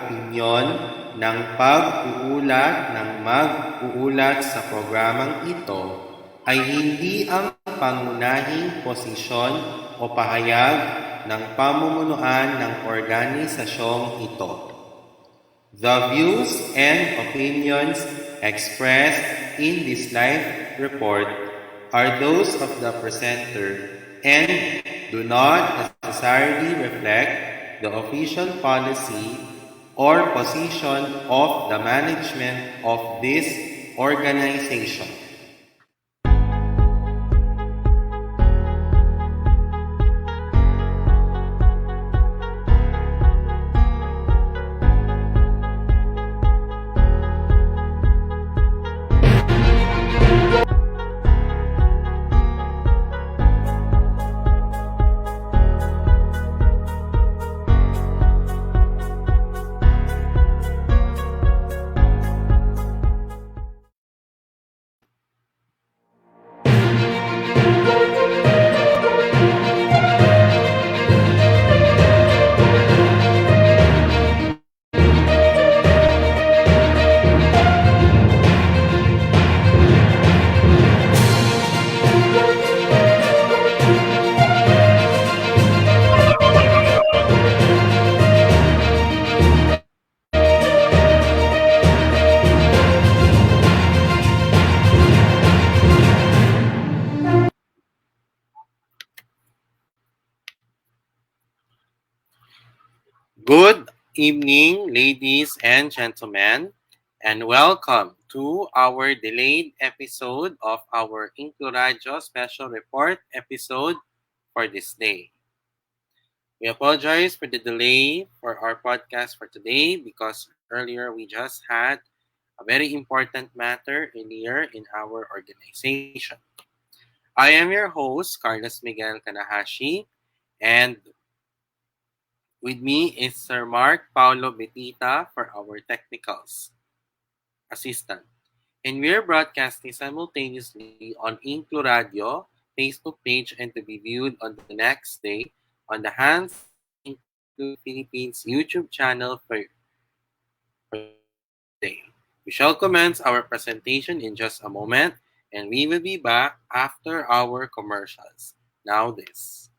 opinyon ng pag-uulat ng mag-uulat sa programang ito ay hindi ang pangunahing posisyon o pahayag ng pamumunuan ng organisasyong ito. The views and opinions expressed in this live report are those of the presenter and do not necessarily reflect the official policy or position of the management of this organization. Good evening, ladies and gentlemen, and welcome to our delayed episode of our InkluRadyo special report episode for this day. We apologize for the delay for our podcast for today because earlier we just had a very important matter earlier in our organization. I am your host, Carlos Miguel Kanahashi, and with me is Sir Mark Paulo Betita for our technicals assistant. And we're broadcasting simultaneously on InkluRadyo Facebook page and to be viewed on the next day on the Hands Inclusion Philippines YouTube channel for today. We shall commence our presentation in just a moment and we will be back after our commercials. Now this.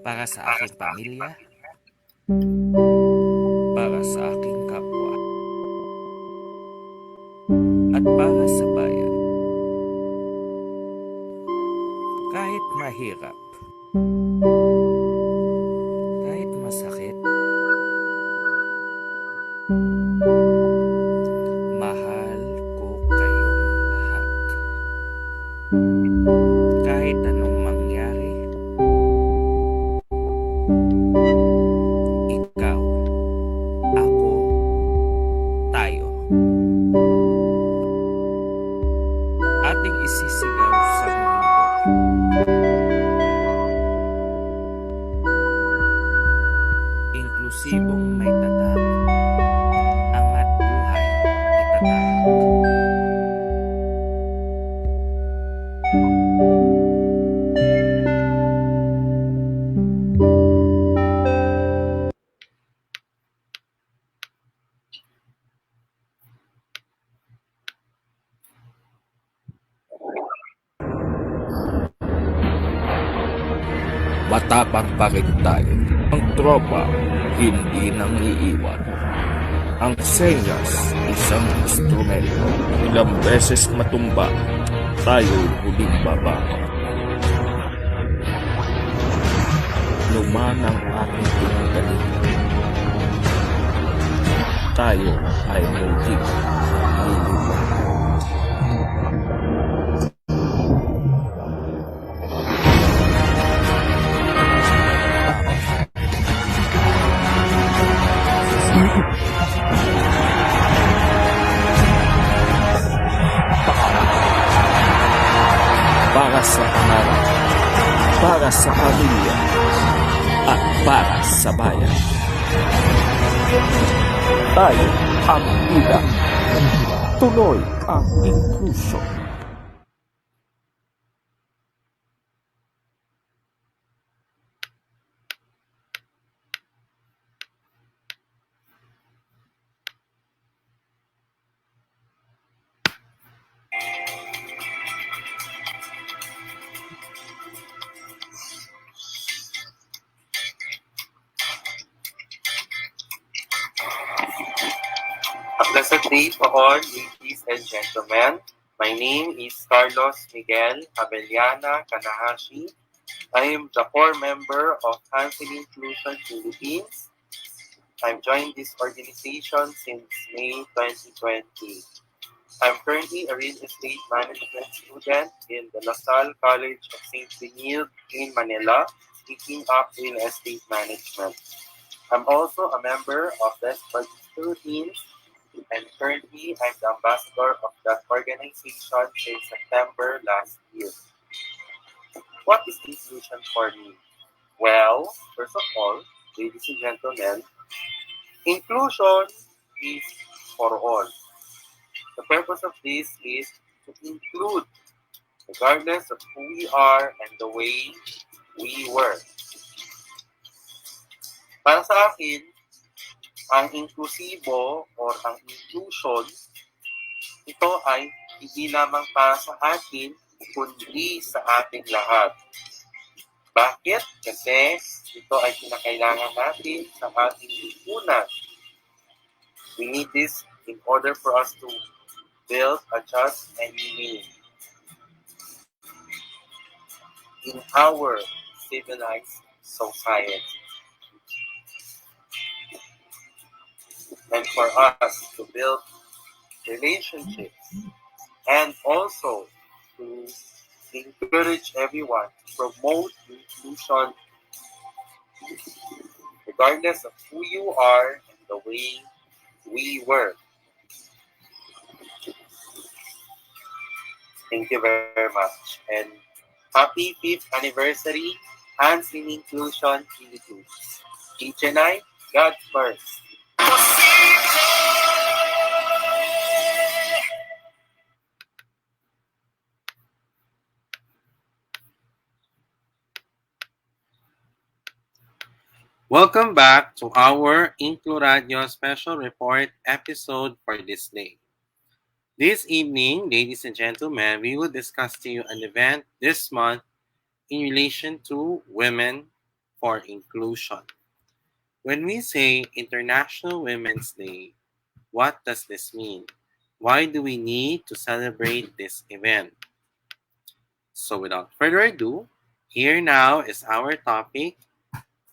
Para sa aking pamilya, para sa aking kapwa, at para sa bayan. Kahit mahirap, kahit masakit, mahal ko kayong lahat. Kahit anong mangyari, ikaw, ako, tayo. Ating isisigaw sa mundo. Inklusibong may tatak, angat buhay itatahak. Matapang pa rin tayo. Ang tropa, hindi nang iiwan. Ang senyas, isang instrumento. Ilang beses matumba, tayo huling baba. Luman ang ating pinagaling. Tayo ay muling luluwa. Para sa pangarap, para sa pamilya, at para sa bayan. Tayo ang ida. Tuloy ang inclusion. A pleasant day to all, ladies and gentlemen. My name is Carlos Miguel Kanahashi. I am the core member of Inclusion Pilipinas. I've joined this organization since May 2020. I'm currently a real estate management student in the LaSalle College of St. Benilde in Manila, taking up real estate management. I'm also a member of the Philippines, and currently I'm the ambassador of that organization since September last year. What is inclusion for me? Well, first of all, ladies and gentlemen, inclusion is for all. The purpose of this is to include, regardless of who we are and the way we were. Para sa akin, ang inklusibo or ang inclusion, ito ay hindi lamang para sa atin, kundi sa ating lahat. Bakit? Kasi ito ay kinakailangan natin sa ating lipunan. We need this in order for us to build a just and humane in our civilized society. And for us to build relationships and also to encourage everyone to promote inclusion regardless of who you are and the way we were. Thank you very much. And happy 5th anniversary, Hands in Inclusion Philippines. HNI, God first. Welcome back to our InkluRadyo special report episode for this day. This evening, ladies and gentlemen, we will discuss to you an event this month in relation to Women for Inclusion. When we say International Women's Day, what does this mean? Why do we need to celebrate this event? So without further ado, here now is our topic,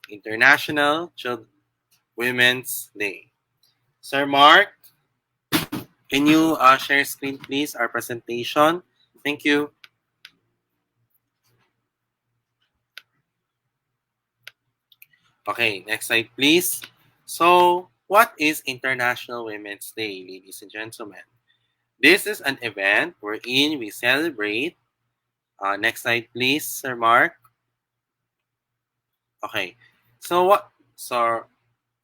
International Women's Day. Sir Mark, can you share screen please, our presentation? Thank you. Okay, next slide please. So, what is International Women's Day, ladies and gentlemen? This is an event wherein we celebrate. Next slide please, Sir Mark. Okay, so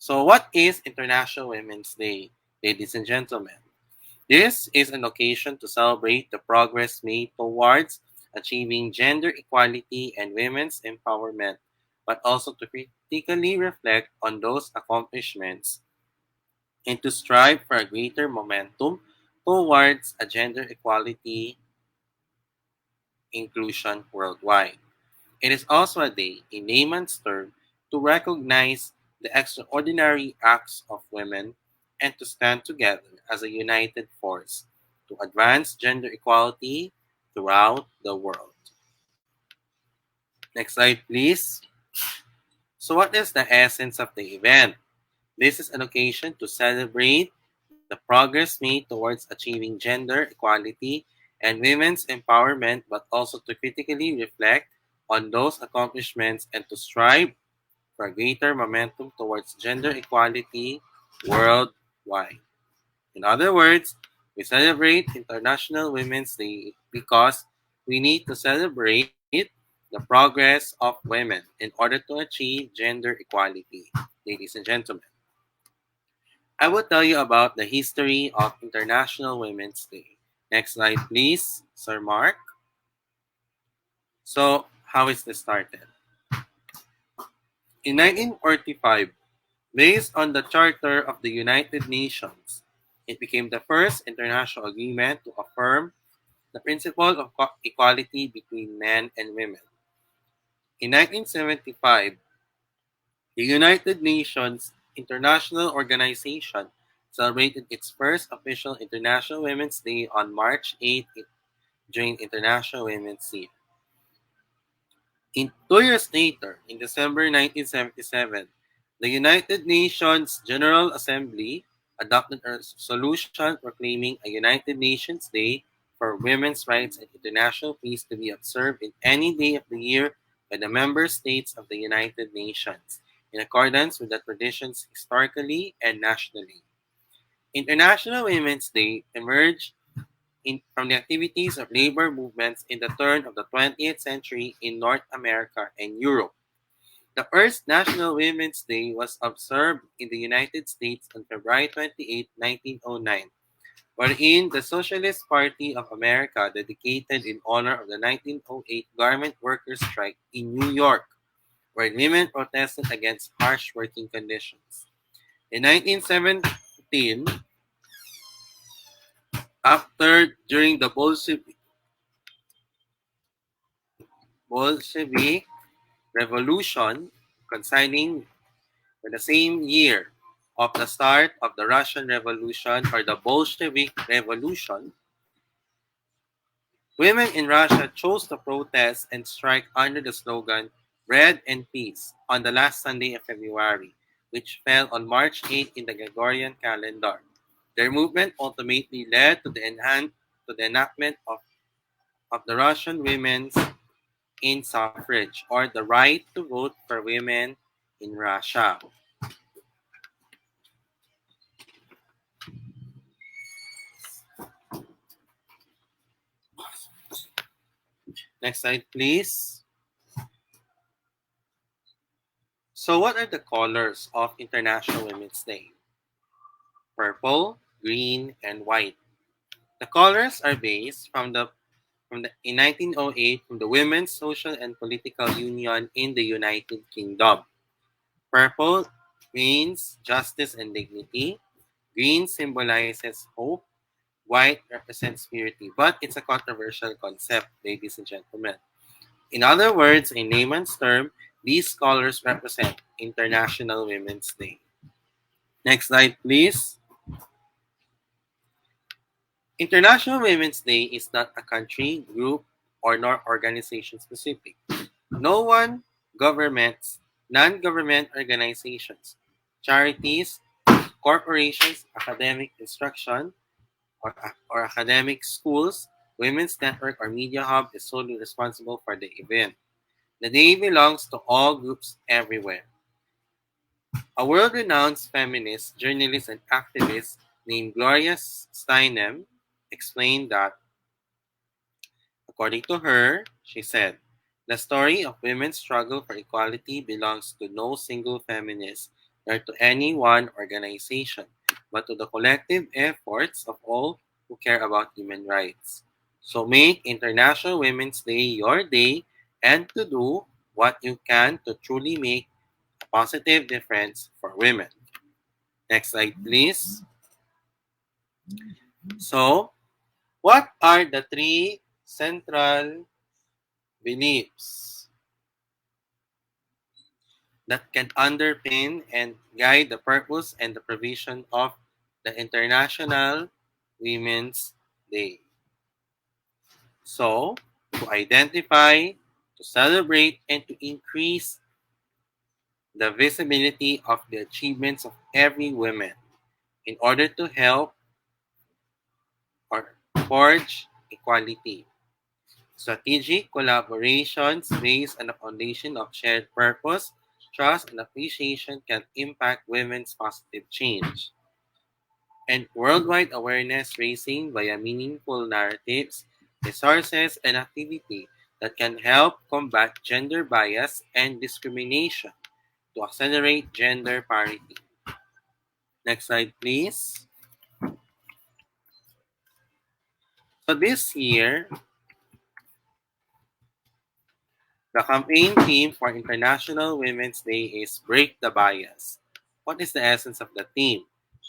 So, what is International Women's Day, ladies and gentlemen? This is an occasion to celebrate the progress made towards achieving gender equality and women's empowerment, but also to critically reflect on those accomplishments and to strive for a greater momentum towards a gender equality inclusion worldwide. It is also a day, in layman's term, to recognize the extraordinary acts of women and to stand together as a united force to advance gender equality throughout the world. Next slide, please. So, what is the essence of the event? This is an occasion to celebrate the progress made towards achieving gender equality and women's empowerment, but also to critically reflect on those accomplishments and to strive for greater momentum towards gender equality worldwide. In other words, we celebrate International Women's Day because we need to celebrate the progress of women in order to achieve gender equality. Ladies and gentlemen, I will tell you about the history of International Women's Day. Next slide, please, Sir Mark. So, how is this started? In 1945, based on the Charter of the United Nations, it became the first international agreement to affirm the principle of equality between men and women. In 1975, the United Nations International Organization celebrated its first official International Women's Day on March 8 during International Women's Year. 2 years later, in December 1977, the United Nations General Assembly adopted a resolution proclaiming a United Nations Day for women's rights and international peace to be observed in any day of the year by the member states of the United Nations, in accordance with the traditions historically and nationally. International Women's Day emerged from the activities of labor movements in the turn of the 20th century in North America and Europe. The first National Women's Day was observed in the United States on February 28, 1909, wherein the Socialist Party of America dedicated in honor of the 1908 garment workers' strike in New York, where women protested against harsh working conditions. In 1917, during the Bolshevik Revolution, coinciding with the same year of the start of the Russian Revolution or the Bolshevik Revolution, women in Russia chose to protest and strike under the slogan Bread and Peace on the last Sunday of February, which fell on March 8 in the Gregorian calendar. Their movement ultimately led to the enactment of the Russian Women's in Suffrage, or the right to vote for women in Russia. Next slide, please. So, what are the colors of International Women's Day? Purple, green, and white. The colors are based in 1908 from the Women's Social and Political Union in the United Kingdom. Purple means justice and dignity. Green symbolizes hope. White represents purity. But it's a controversial concept, ladies and gentlemen. In other words, in layman's term, these colors represent International Women's Day. Next slide, please. International Women's Day is not a country, group, or nor organization specific. No one, governments, non-government organizations, charities, corporations, academic instruction, or academic schools, women's network, or media hub is solely responsible for the event. The day belongs to all groups everywhere. A world-renowned feminist, journalist, and activist named Gloria Steinem explained that, according to her, she said, the story of women's struggle for equality belongs to no single feminist, or to any one organization, but to the collective efforts of all who care about human rights. So make International Women's Day your day and to do what you can to truly make a positive difference for women. Next slide, please. So, what are the three central beliefs that can underpin and guide the purpose and the provision of the International Women's Day? So, to identify, to celebrate, and to increase the visibility of the achievements of every woman in order to help or forge equality. Strategic collaborations based on a foundation of shared purpose, trust, and appreciation can impact women's positive change. And worldwide awareness raising via meaningful narratives, resources, and activity that can help combat gender bias and discrimination to accelerate gender parity. Next slide, please. So this year, the campaign theme for International Women's Day is Break the Bias. What is the essence of the theme?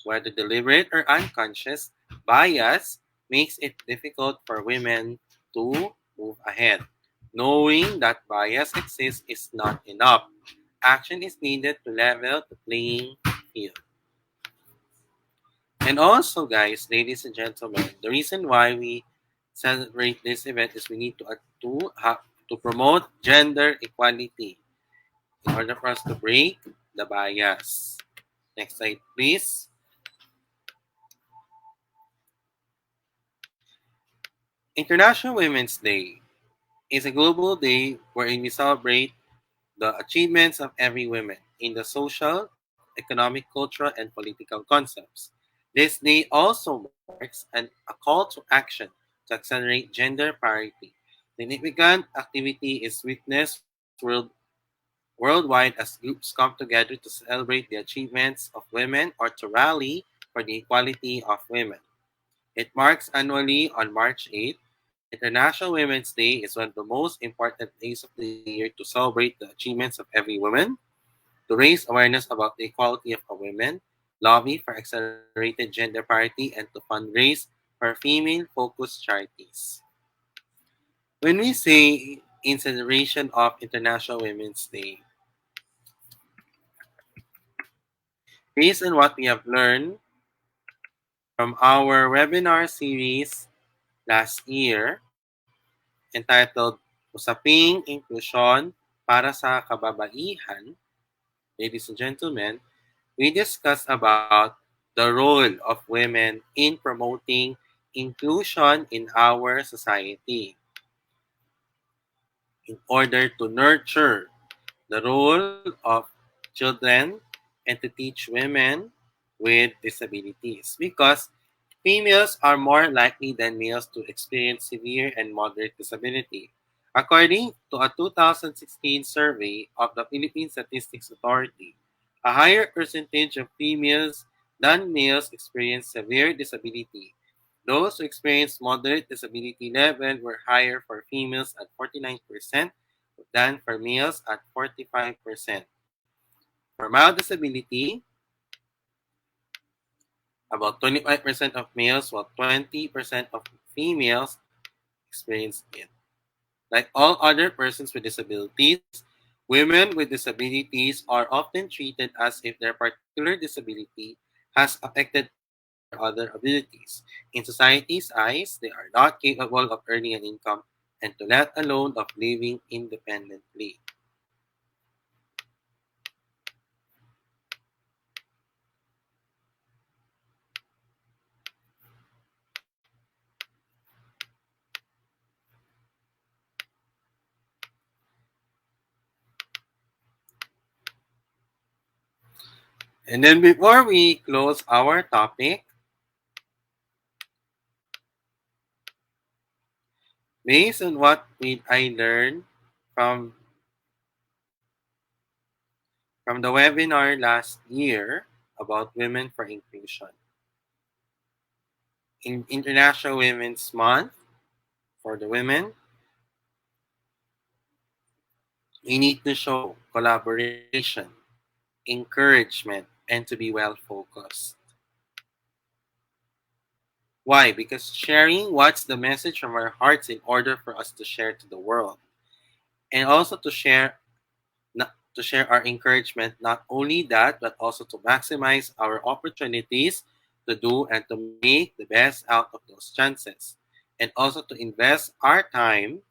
Whether deliberate or unconscious, bias makes it difficult for women to move ahead. Knowing that bias exists is not enough. Action is needed to level the playing field. And also, guys, ladies and gentlemen, the reason why we celebrate this event is we need to promote gender equality in order for us to break the bias. Next slide, please. International Women's Day is a global day wherein we celebrate the achievements of every woman in the social, economic, cultural, and political concepts. This day also marks a call to action to accelerate gender parity. Significant activity is witnessed worldwide as groups come together to celebrate the achievements of women or to rally for the equality of women. It marks annually on March 8th. International Women's Day is one of the most important days of the year to celebrate the achievements of every woman, to raise awareness about the equality of women, lobby for accelerated gender parity, and to fundraise for female-focused charities. When we say in celebration of International Women's Day, based on what we have learned from our webinar series last year entitled Usaping Inklusyon para sa Kababaihan, ladies and gentlemen, we discussed about the role of women in promoting inclusion in our society in order to nurture the role of children and to teach women with disabilities because females are more likely than males to experience severe and moderate disability. According to a 2016 survey of the Philippine Statistics Authority, a higher percentage of females than males experience severe disability. Those who experienced moderate disability level were higher for females at 49% than for males at 45%. For mild disability, about 25% of males while 20% of females experience it. Like all other persons with disabilities, women with disabilities are often treated as if their particular disability has affected all their other abilities. In society's eyes, they are not capable of earning an income and to let alone of living independently. And then before we close our topic, based on what I learned from from the webinar last year about Women for Inclusion. In International Women's Month for the women, we need to show collaboration, encouragement, and to be well focused. Why? Because sharing what's the message from our hearts in order for us to share to the world. And also to share our encouragement, not only that, but also to maximize our opportunities to do and to make the best out of those chances. And also to invest our time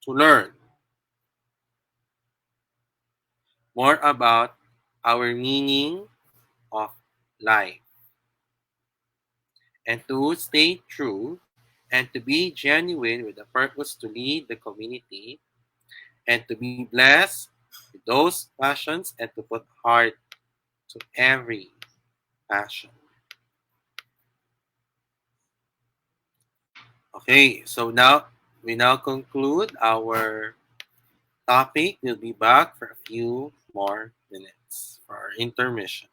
to learn more about our meaning of life and to stay true and to be genuine with the purpose to lead the community and to be blessed with those passions and to put heart to every passion. Okay, so now we now conclude our topic. We'll be back for a few more minutes for our intermission.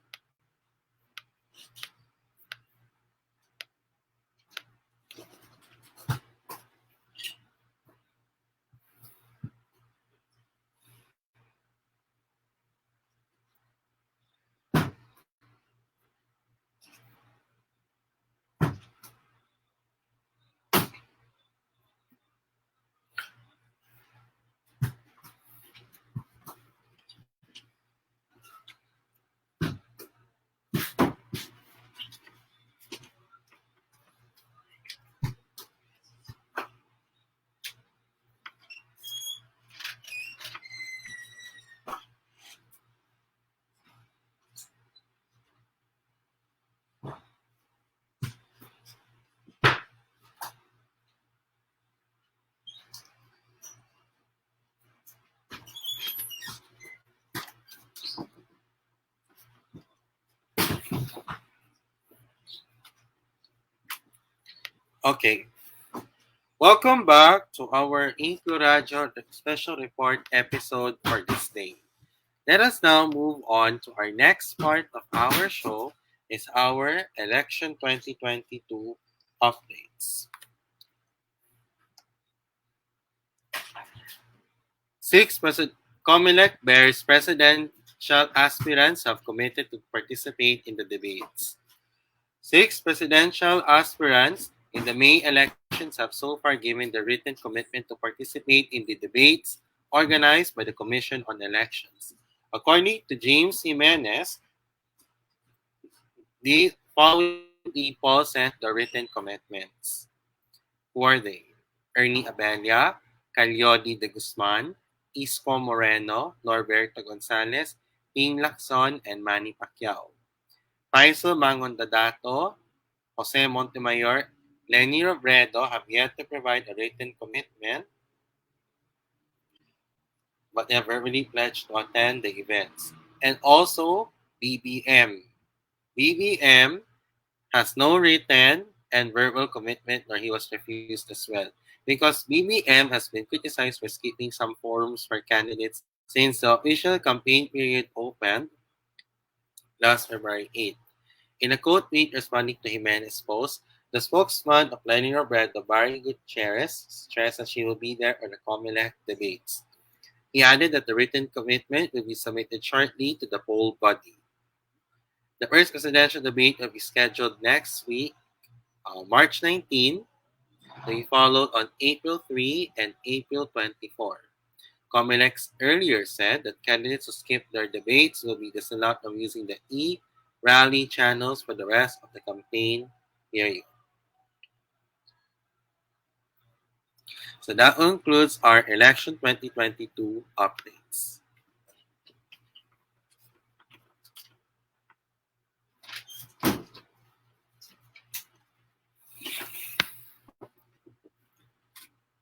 Okay, welcome back to our InkluRadyo special report episode for this day. Let us now move on to our next part of our show is our election 2022 updates. COMELEC bears presidential aspirants have committed to participate in the debates. 6 presidential aspirants in the May elections have so far given the written commitment to participate in the debates organized by the Commission on Elections. According to James Jimenez, the following people sent the written commitments. Who are they? Ernie Abella, Calyodi de Guzman, Isko Moreno, Norberto Gonzalez, Ping Lacson, and Manny Pacquiao. Faisal Mangondadato, Jose Montemayor, Lenny Robredo have yet to provide a written commitment, but they have verbally pledged to attend the events. And also BBM. BBM has no written and verbal commitment, nor he was refused as well. Because BBM has been criticized for skipping some forums for candidates since the official campaign period opened last February 8. In a quote tweet responding to Jimenez's post, the spokesman of Lenny Robredo, Barry Gutierrez, stressed that she will be there on the COMELEC debates. He added that the written commitment will be submitted shortly to the poll body. The first presidential debate will be scheduled next week, March 19, to be followed on April 3 and April 24. COMELEC earlier said that candidates who skip their debates will be disallowed from using the e-rally channels for the rest of the campaign period. So that concludes our election 2022 updates.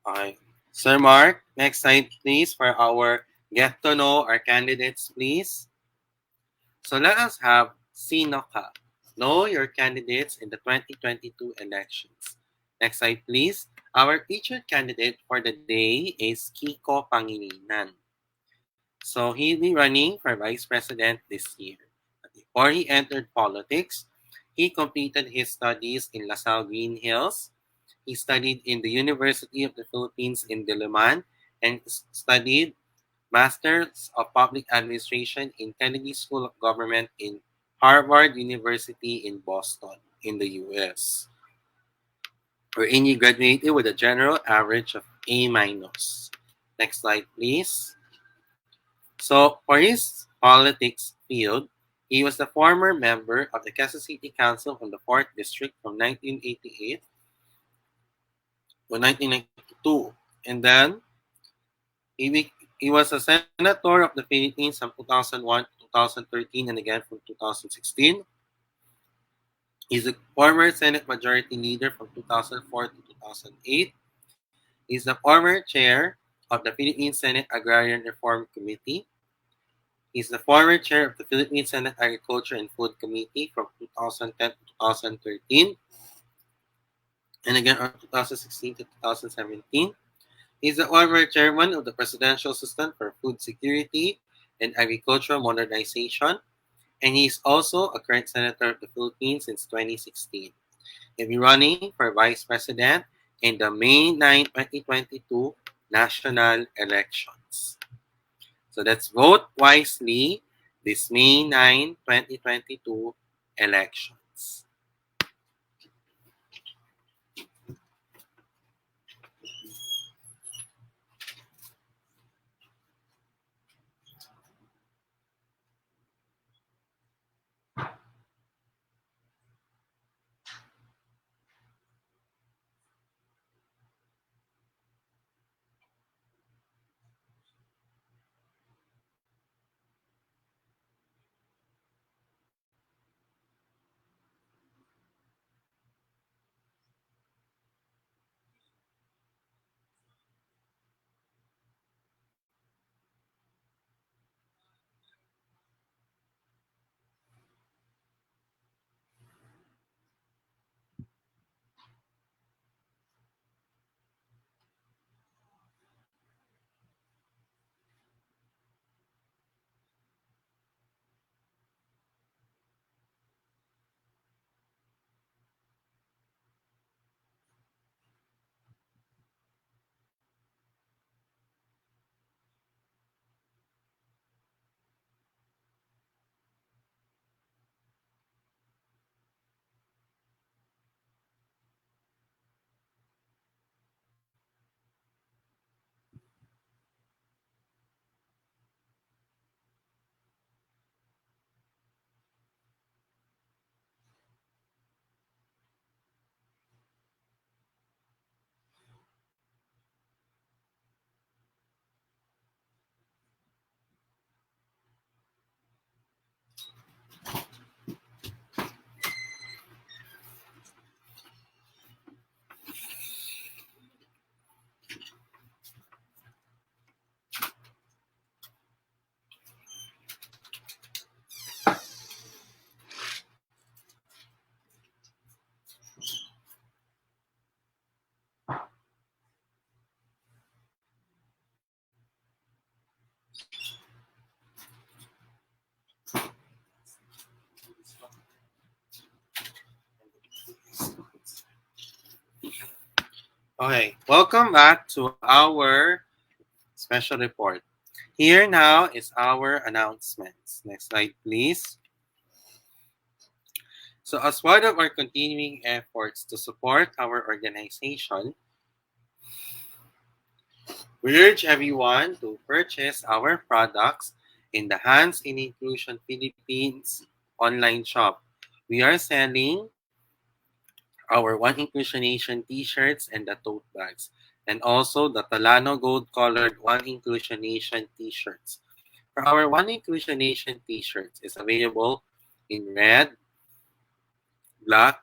Okay. Sir Mark, next slide please for our get to know our candidates please. So let us have Sino Ka. Know your candidates in the 2022 elections. Next slide please. Our featured candidate for the day is Kiko Pangilinan. So he'll be running for vice president this year. But before he entered politics, he completed his studies in LaSalle Green Hills. He studied in the University of the Philippines in Diliman and studied Masters of Public Administration in Kennedy School of Government in Harvard University in Boston, in the US, wherein he graduated with a general average of A minus. Next slide, please. So, for his politics field, he was the former member of the Quezon City Council from the 4th District from 1988 to 1992. And then, he was a senator of the Philippines from 2001 to 2013 and again from 2016. He's a former Senate Majority Leader from 2004 to 2008. He's the former chair of the Philippine Senate Agrarian Reform Committee. He's the former chair of the Philippine Senate Agriculture and Food Committee from 2010 to 2013 and again from 2016 to 2017. He's the former chairman of the Presidential System for Food Security and Agricultural Modernization, and he's also a current senator of the Philippines since 2016. He'll be running for vice president in the May 9, 2022 national elections. So let's vote wisely this May 9, 2022 elections. Okay, welcome back to our special report. Here now is our announcements. Next slide, please. So, as part of our continuing efforts to support our organization, we urge everyone to purchase our products in the Hands in Inclusion Philippines online shop. We are selling our One Inclusion Nation t-shirts and the tote bags, and also the Talano Gold Colored One Inclusion Nation t-shirts. For our One Inclusion Nation t-shirts is available in red, black,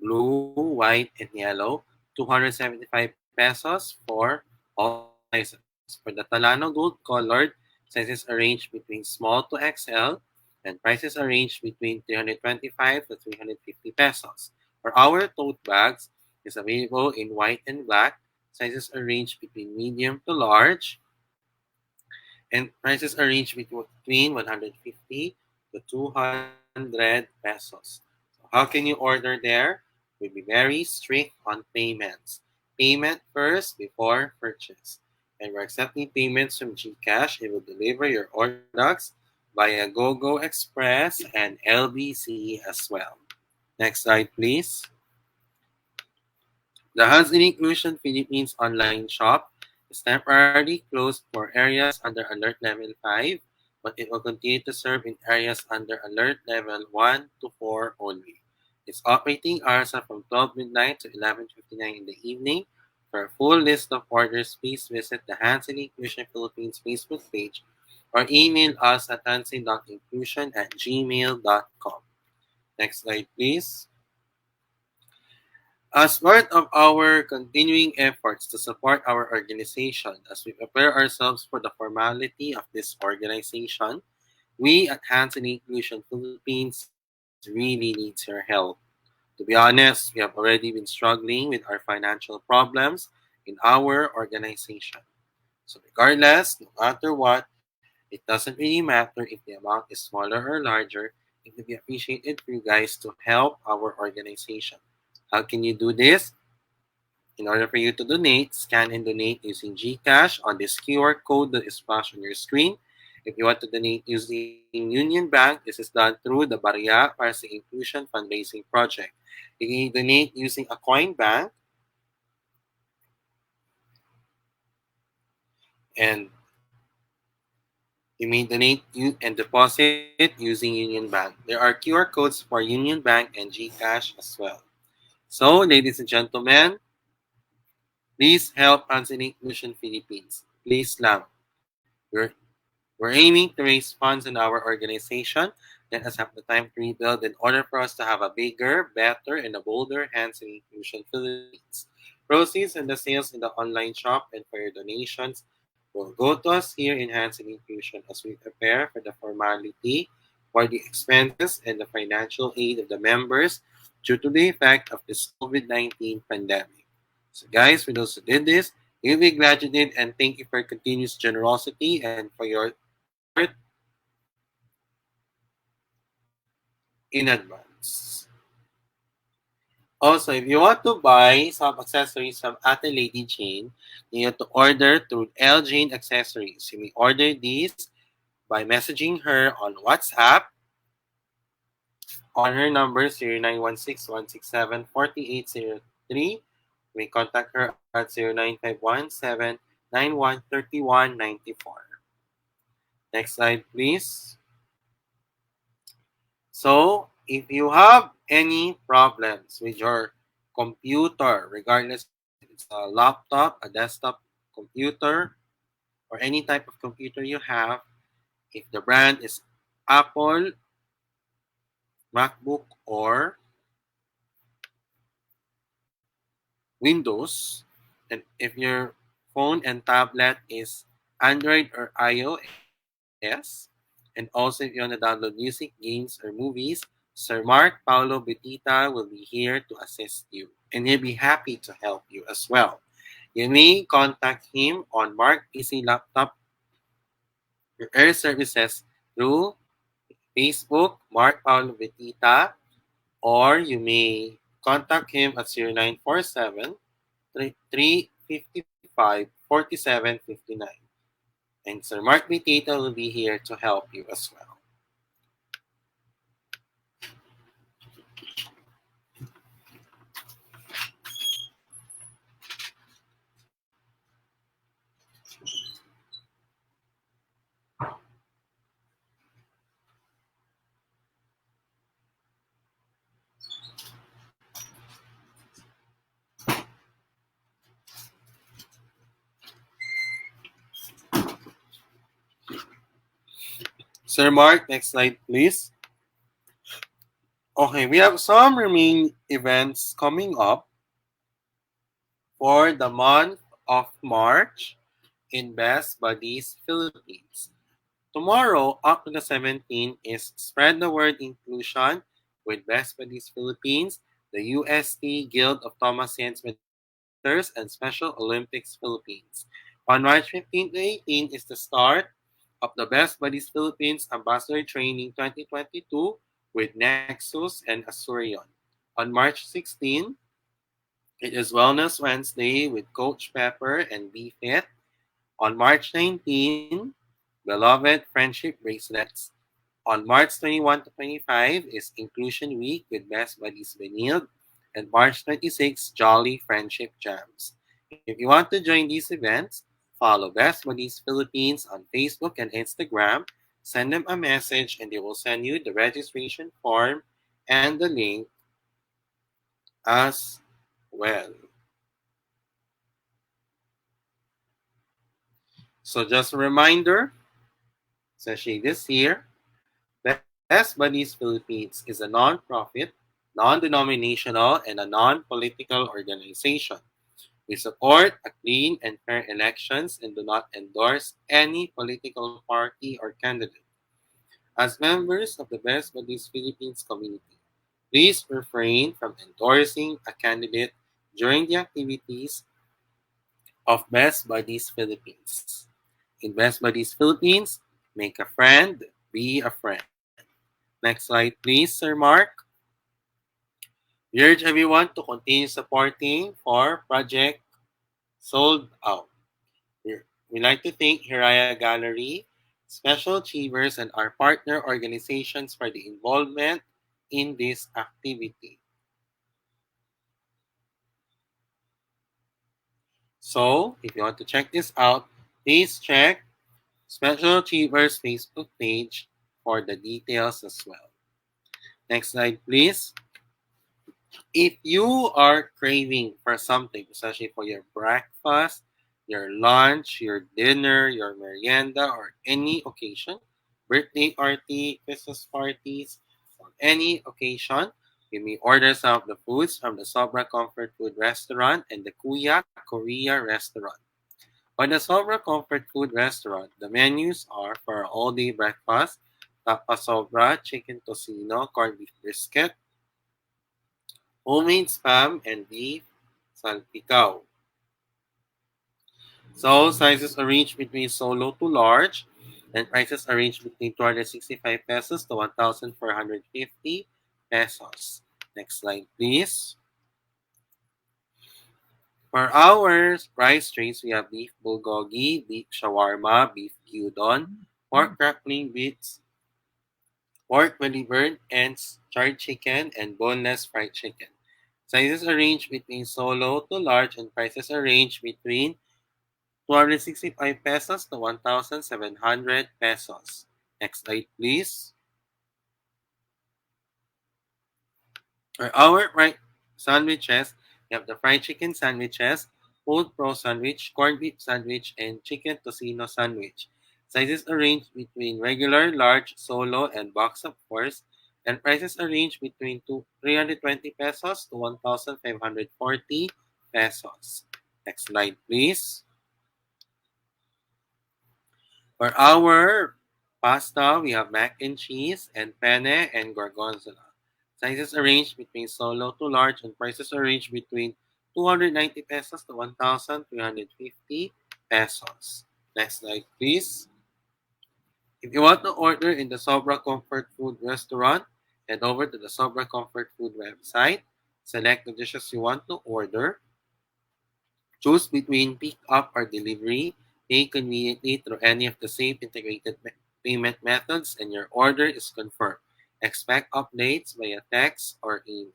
blue, white, and yellow. 275 pesos for all sizes. For the Talano Gold Colored, sizes are ranged between small to XL, and prices are ranged between 325 to 350 pesos. For our tote bags, is available in white and black. Sizes are ranged between medium to large, and prices are ranged between 150 to 200 pesos. So how can you order there? We'll be very strict on payments. Payment first before purchase. And we're accepting payments from GCash. It will deliver your products via GoGo Express and LBC as well. Next slide, please. The Hans in Inclusion Philippines online shop is temporarily closed for areas under Alert Level 5, but it will continue to serve in areas under Alert Level 1 to 4 only. Its operating hours are from 12 midnight to 11:59 in the evening. For a full list of orders, please visit the Hans in Inclusion Philippines Facebook page or email us at hansin.inclusion@gmail.com. Next slide, please. As part of our continuing efforts to support our organization as we prepare ourselves for the formality of this organization, we at Hands in Inclusion Philippines really need your help. To be honest, we have already been struggling with our financial problems in our organization. So regardless, no matter what, it doesn't really matter if the amount is smaller or larger. It would be appreciated for you guys to help our organization. How can you do this? In order for you to donate, scan and donate using GCash on this QR code that is flashed on your screen. If you want to donate using Union Bank, this is done through the Barya para sa Inclusion Fundraising Project. You can donate using a coin bank and you may donate and deposit using Union Bank. There are QR codes for Union Bank and GCash as well. So, ladies and gentlemen, please help Hands in Inclusion Philippines. Please lang. We're We're aiming to raise funds in our organization. Let us have the time to rebuild in order for us to have a bigger, better, and a bolder Hands in Inclusion Philippines. Proceeds and the sales in the online shop and for your donations will go to us here in Hands in Inclusion as we prepare for the formality for the expenses and the financial aid of the members due to the effect of this COVID-19 pandemic. So guys, for those who did this, you'll be glad you did, and thank you for your continuous generosity and for your support in advance. Also, if you want to buy some accessories from Ate Lady Jane, you have to order through L Jane Accessories. You may order these by messaging her on WhatsApp on her number 0916-167-4803. You may contact her at 0951-791-3194. Next slide, please. So, if you have any problems with your computer, regardless if it's a laptop, a desktop computer, or any type of computer you have, if the brand is Apple, MacBook, or Windows, and if your phone and tablet is Android or iOS, and also if you want to download music, games, or movies, Sir Mark Paulo Betita will be here to assist you, and he'll be happy to help you as well. You may contact him on Mark PC Laptop Repair Services through Facebook, Mark Paulo Betita, or you may contact him at 0947 355 4759. And Sir Mark Betita will be here to help you as well. Sir Mark, next slide, please. Okay, we have some remaining events coming up for the month of March in Best Buddies Philippines. Tomorrow, up to the 17th, is Spread the Word Inclusion with Best Buddies Philippines, the UST Guild of Thomasians Mediters, and Special Olympics Philippines. On March 15 to 18 is the start of the Best Buddies Philippines Ambassador Training 2022 with Nexus and Asurion. On March 16, it is Wellness Wednesday with Coach Pepper and Be Fit. On March 19, Beloved Friendship Bracelets. On March 21 to 25 is Inclusion Week with Best Buddies Benilde. And March 26, Jolly Friendship Jams. If you want to join these events, follow Best Buddies Philippines on Facebook and Instagram. Send them a message and they will send you the registration form and the link as well. So just a reminder, especially this year, Best Buddies Philippines is a non-profit, non-denominational, and a non-political organization. We support a clean and fair elections and do not endorse any political party or candidate. As members of the Best Buddies Philippines community, please refrain from endorsing a candidate during the activities of Best Buddies Philippines. In Best Buddies Philippines, make a friend, be a friend. Next slide, please, Sir Mark. We urge everyone to continue supporting for Project Sold Out. We like to thank Hiraya Gallery, Special Achievers, and our partner organizations for the involvement in this activity. So, if you want to check this out, please check Special Achievers Facebook page for the details as well. Next slide, please. If you are craving for something, especially for your breakfast, your lunch, your dinner, your merienda, or any occasion, birthday party, Christmas parties, or any occasion, you may order some of the foods from the Sobra Comfort Food Restaurant and the Kuya Korea Restaurant. On the Sobra Comfort Food Restaurant, the menus are for all-day breakfast, tapa sobra, chicken tocino, corned beef brisket, homemade spam, and beef salpicao. So, sizes are ranged between solo to large, and prices are ranged between 265 pesos to 1,450 pesos. Next slide, please. For our rice trays, we have beef bulgogi, beef shawarma, beef gyudon, pork crackling bits, pork belly burn, and charred chicken, and boneless fried chicken. Sizes are ranged between solo to large, and prices are ranged between 265 pesos to 1,700 pesos. Next slide, please. For our right sandwiches, we have the fried chicken sandwiches, pulled pro sandwich, corned beef sandwich, and chicken tocino sandwich. Sizes are ranged between regular, large, solo, and box of course, and prices are ranged between 320 pesos to 1,540 pesos. Next slide, please. For our pasta, we have mac and cheese and penne and gorgonzola. Sizes are ranged between solo to large, and prices are ranged between 290 pesos to 1,350 pesos. Next slide, please. If you want to order in the Sobra Comfort Food Restaurant, head over to the Sobra Comfort Food website, select the dishes you want to order, choose between pick up or delivery, pay conveniently through any of the safe integrated payment methods, and your order is confirmed. Expect updates via text or email.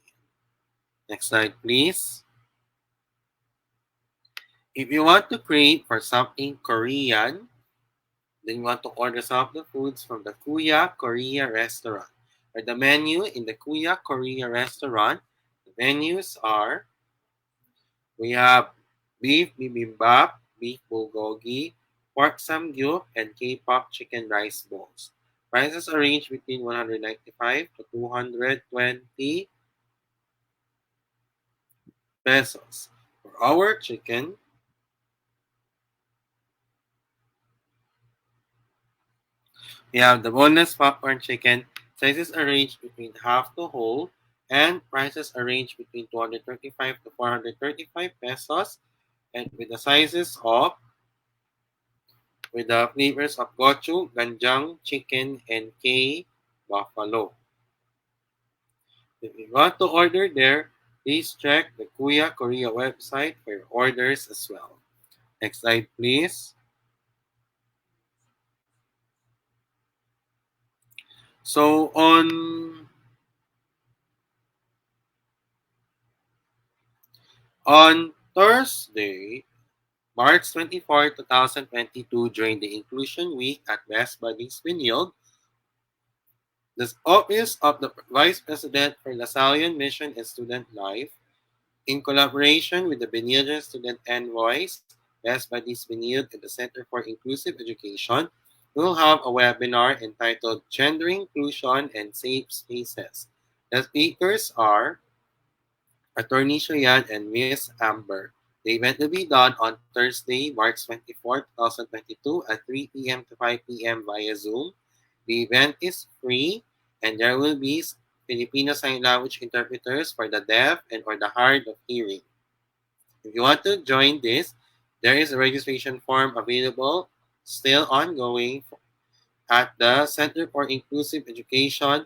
Next slide, please. If you want to crave for something Korean, then you want to order some of the foods from the Kuya Korea Restaurant. Or the menu in the Kuya Korea Restaurant, the menus are, we have beef bibimbap, beef bulgogi, pork samgyup, and K-pop chicken rice bowls. Prices are ranged between 195 to 220 pesos. For our chicken, we have the boneless popcorn chicken. Sizes are ranged between half to whole, and prices are ranged between 235 to 435 pesos, and with the sizes of with the flavors of gochu, ganjang, chicken, and K buffalo. If you want to order there, please check the Kuya Korea website for your orders as well. Next slide, please. So on Thursday, March 24, 2022, during the Inclusion Week at Best Buddies Vineyard, the Office of the Vice President for Lasallian Mission and Student Life, in collaboration with the Benilde Student Envoys, Best Buddies Benilde, and the Center for Inclusive Education, will have a webinar entitled Gender Inclusion and Safe Spaces. The speakers are Attorney Shayan and Miss Amber. The event will be done on Thursday, March 24, 2022 at 3 p.m. to 5 p.m. via Zoom. The event is free and there will be Filipino Sign Language interpreters for the deaf and or the hard of hearing. If you want to join this, there is a registration form available, still ongoing, at the Center for Inclusive Education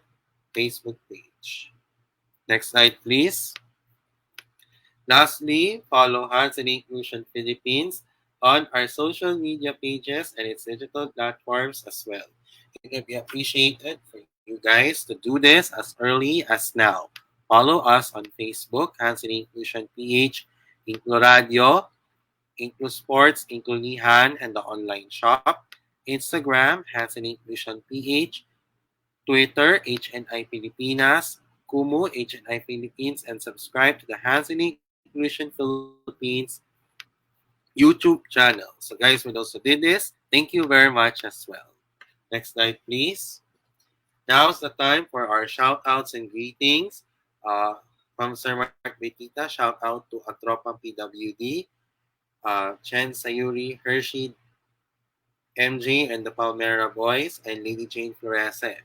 Facebook page. Next slide, please. Lastly, follow HNI Inclusion Philippines on our social media pages and its digital platforms as well. It would be appreciated for you guys to do this as early as now. Follow us on Facebook, HNI Inclusion PH, InkluRadio, InkluSports, InkluNihan, and the online shop. Instagram, HNI Inclusion PH, Twitter, HNI Pilipinas, Kumu, HNI Philippines, and subscribe to the HNI Inclusion Philippines YouTube channel. So guys, we also did this. Thank you very much as well. Next slide, please. Now's the time for our shout outs and greetings. From Sir Mark Betita, shout out to Atropang PWD, Chen Sayuri, Hershey, MJ and the Palmera Boys, and Lady Jane Florese.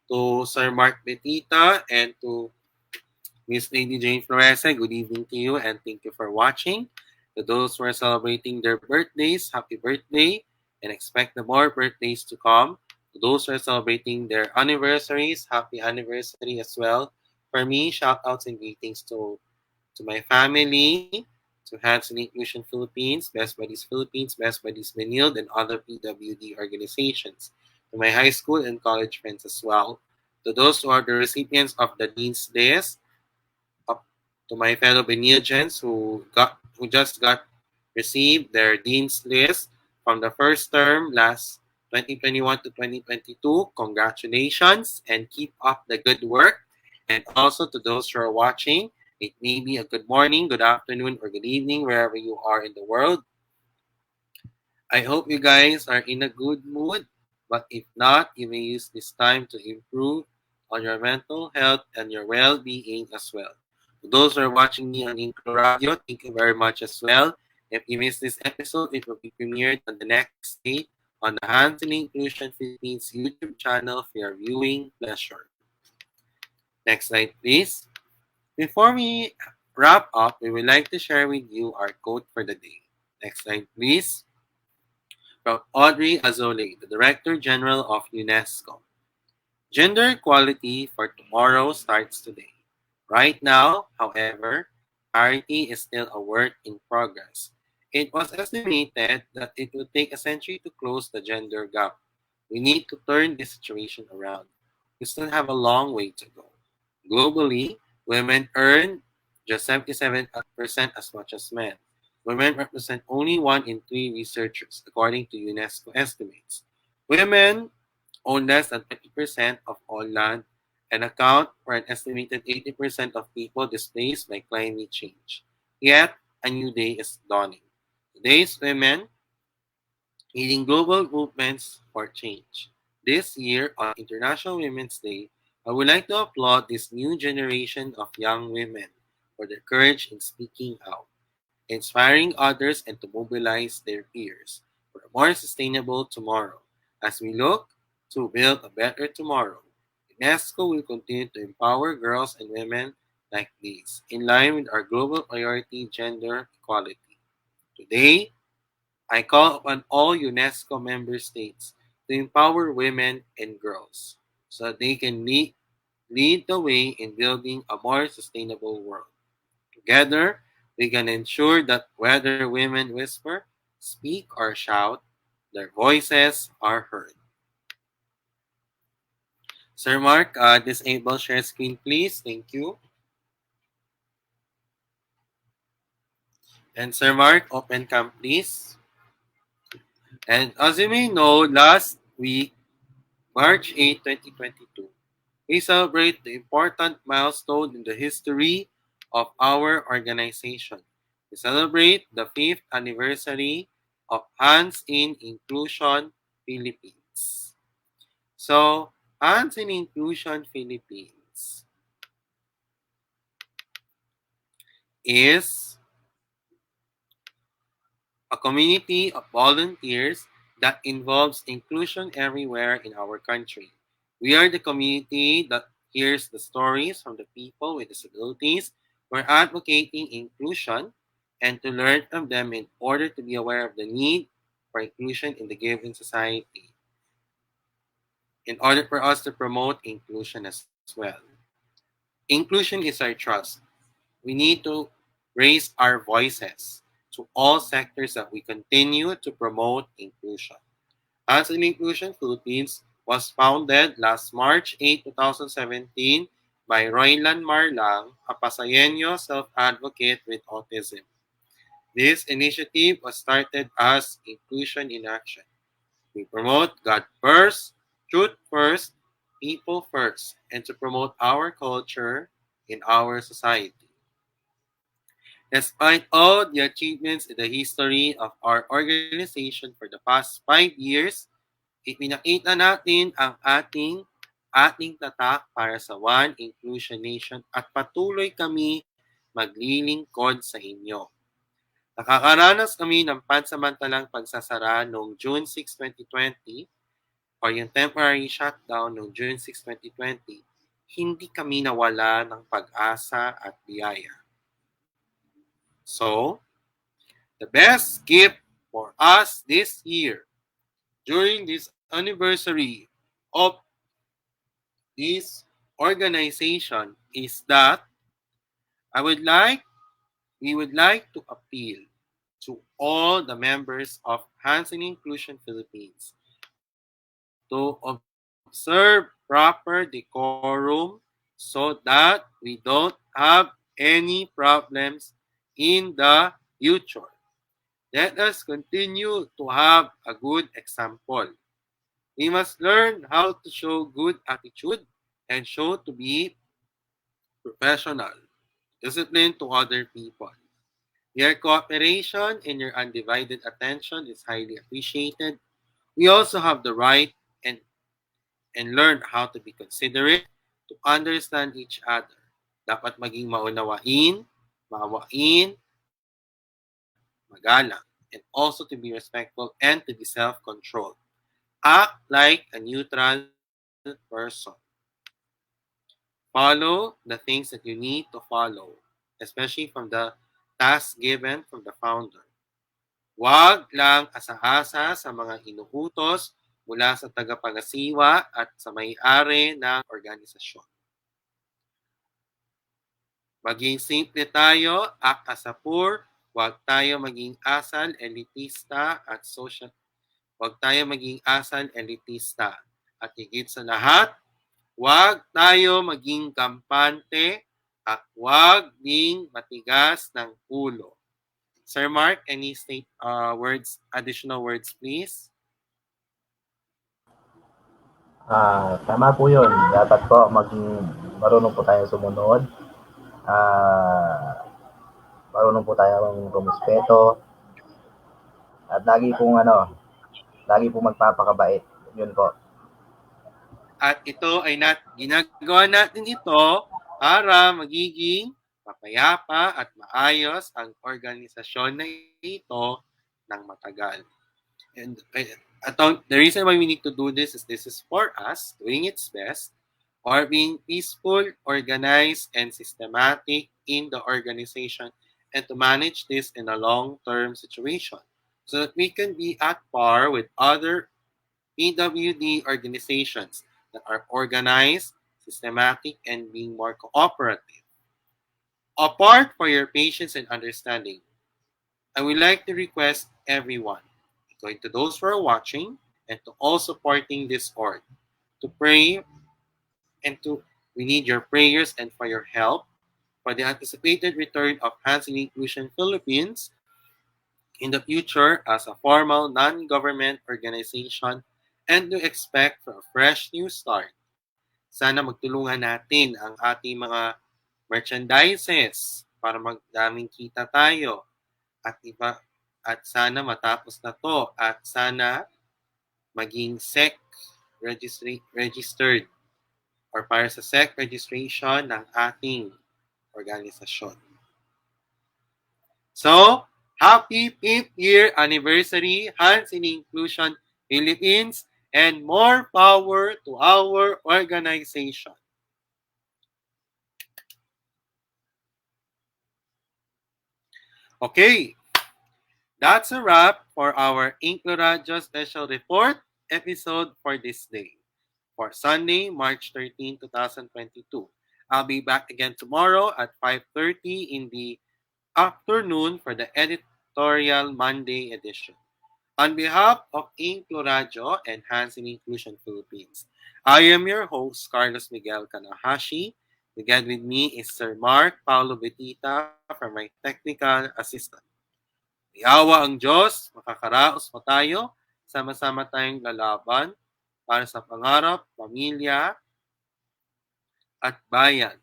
To Sir Mark Betita and to Miss Lady Jane Florese, good evening to you and thank you for watching. To those who are celebrating their birthdays, happy birthday and expect the more birthdays to come. To those who are celebrating their anniversaries, happy anniversary as well. For me, shout outs and greetings to my family, to Hands in Inclusion Philippines, Best Buddies Philippines, Best Buddies Benilde, and other PWD organizations. To my high school and college friends as well. To those who are the recipients of the Dean's List, up to my fellow Benildians who just got received their Dean's List from the first term last 2021 to 2022. Congratulations and keep up the good work. And also to those who are watching, it may be a good morning, good afternoon, or good evening wherever you are in the world. I hope you guys are in a good mood, but if not, you may use this time to improve on your mental health and your well-being as well. To those who are watching me on InkluRadio, thank you very much as well. If you missed this episode, it will be premiered on the next day on the Hands in Inclusion Philippines YouTube channel for your viewing pleasure. Next slide, please. Before we wrap up, we would like to share with you our quote for the day. Next slide, please. From Audrey Azoulay, the Director General of UNESCO. Gender equality for tomorrow starts today. Right now, however, parity is still a work in progress. It was estimated that it would take a century to close the gender gap. We need to turn this situation around. We still have a long way to go. Globally, women earn just 77% as much as men. Women represent only 1 in 3 researchers, according to UNESCO estimates. Women own less than 50% of all land and account for an estimated 80% of people displaced by climate change. Yet, a new day is dawning. Today's women leading global movements for change. This year, on International Women's Day, I would like to applaud this new generation of young women for their courage in speaking out, inspiring others, and to mobilize their peers for a more sustainable tomorrow. As we look to build a better tomorrow, UNESCO will continue to empower girls and women like these, in line with our global priority, gender equality. Today, I call upon all UNESCO member states to empower women and girls so that they can lead the way in building a more sustainable world. Together, we can ensure that whether women whisper, speak, or shout, their voices are heard. Sir Mark, disable share screen, please. Thank you. And Sir Mark, open cam, please. And as you may know, last week, March 8, 2022, we celebrate the important milestone in the history of our organization. We celebrate the 5th anniversary of Hands in Inclusion Philippines. So, Hands in Inclusion Philippines is a community of volunteers that involves inclusion everywhere in our country. We are the community that hears the stories from the people with disabilities. We're advocating inclusion and to learn from them in order to be aware of the need for inclusion in the given society, in order for us to promote inclusion as well. Inclusion is our trust. We need to raise our voices to all sectors that we continue to promote inclusion. As in Inclusion Philippines was founded last March 8, 2017 by Roylan Marlang, a Pasayeño self-advocate with autism. This initiative was started as Inclusion in Action. We promote God first, truth first, people first, and to promote our culture in our society. Despite all the achievements in the history of our organization for the past 5 years, ipinakita natin ang ating tatak para sa One Inclusion Nation at patuloy kami maglilingkod sa inyo. Nakakaranas kami ng pansamantalang pagsasara noong June 6, 2020 or yung temporary shutdown noong June 6, 2020. Hindi kami nawala ng pag-asa at biyaya. So, the best gift for us this year during this anniversary of this organization is that I would like we would like to appeal to all the members of Hands in Inclusion Philippines to observe proper decorum so that we don't have any problems in the future. Let us continue to have a good example. We must learn how to show good attitude and show to be professional, disciplined to other people. Your cooperation and your undivided attention is highly appreciated. We also have the right and, and learn how to be considerate, to understand each other. Dapat maging maunawain, maawain, magalang, and also to be respectful and to be self-controlled. Act like a neutral person. Follow the things that you need to follow, especially from the task given from the founder. Huwag lang asa-asa sa mga inuutos mula sa tagapangasiwa at sa may-ari ng organisasyon. Maging simple tayo, act as a poor, huwag tayo maging asal, elitista at social. Huwag tayo maging asal, elitista. At higit sa lahat, huwag tayo maging kampante at huwag ding matigas ng ulo. Sir Mark, any additional words, please? Tama po yun. Dapat po maging marunong po tayo sumunod. Marunong po tayo rumuspeto. At lagi pong magpapakabait. Yun po. At ito ay ginagawa natin ito para magiging mapayapa at maayos ang organisasyon na ito ng matagal. And the reason why we need to do this is for us doing its best or being peaceful, organized, and systematic in the organization and to manage this in a long-term situation. so that we can be at par with other PWD organizations that are organized, systematic, and being more cooperative. Apart for your patience and understanding, I would like to request everyone, including to those who are watching and to all supporting this org, to pray and to we need your prayers and for your help for the anticipated return of Hands in Inclusion Philippines in the future as a formal non-government organization and to expect for a fresh new start. Sana magtulungan natin ang ating mga merchandises para magdaming kita tayo at iba at sana matapos na to at sana maging registered or para sa SEC registration ng ating organisasyon. So, happy 5th year anniversary, Hands in Inclusion Philippines, and more power to our organization. Okay, that's a wrap for our InkluRadyo Special Report episode for this day, for Sunday, March 13, 2022. I'll be back again tomorrow at 5:30 in the afternoon for the Editorial Monday edition. On behalf of InkluRadyo and Hands in Inclusion Philippines, I am your host, Carlos Miguel Kanahashi. Again with me is Sir Mark Paulo Betita from my technical assistant. Iyawa ang Diyos, makakaraos pa tayo, sama-sama tayong lalaban para sa pangarap, pamilya, at bayan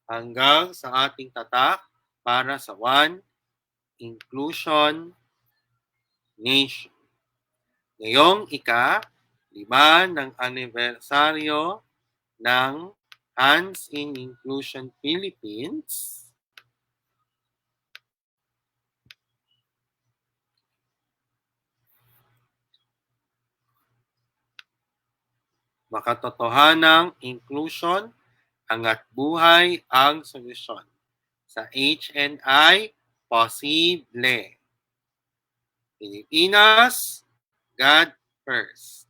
hanggang sa ating tatak para sa One Inclusion Nation. Ngayong ika-5 ng anibersaryo ng Hands in Inclusion Philippines, makatotohanang inclusion, angat buhay ang solusyon. Sa HNI, posible. Pilipinas, God first.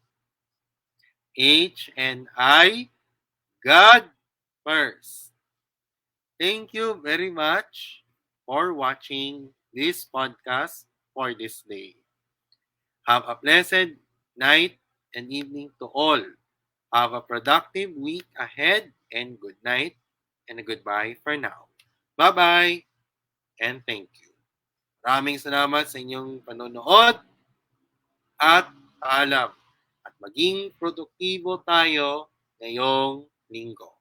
HNI, God first. Thank you very much for watching this podcast for this day. Have a blessed night and evening to all. Have a productive week ahead and good night and a goodbye for now. Bye-bye and thank you. Maraming salamat sa inyong panonood at paalam. At maging produktibo tayo ngayong linggo.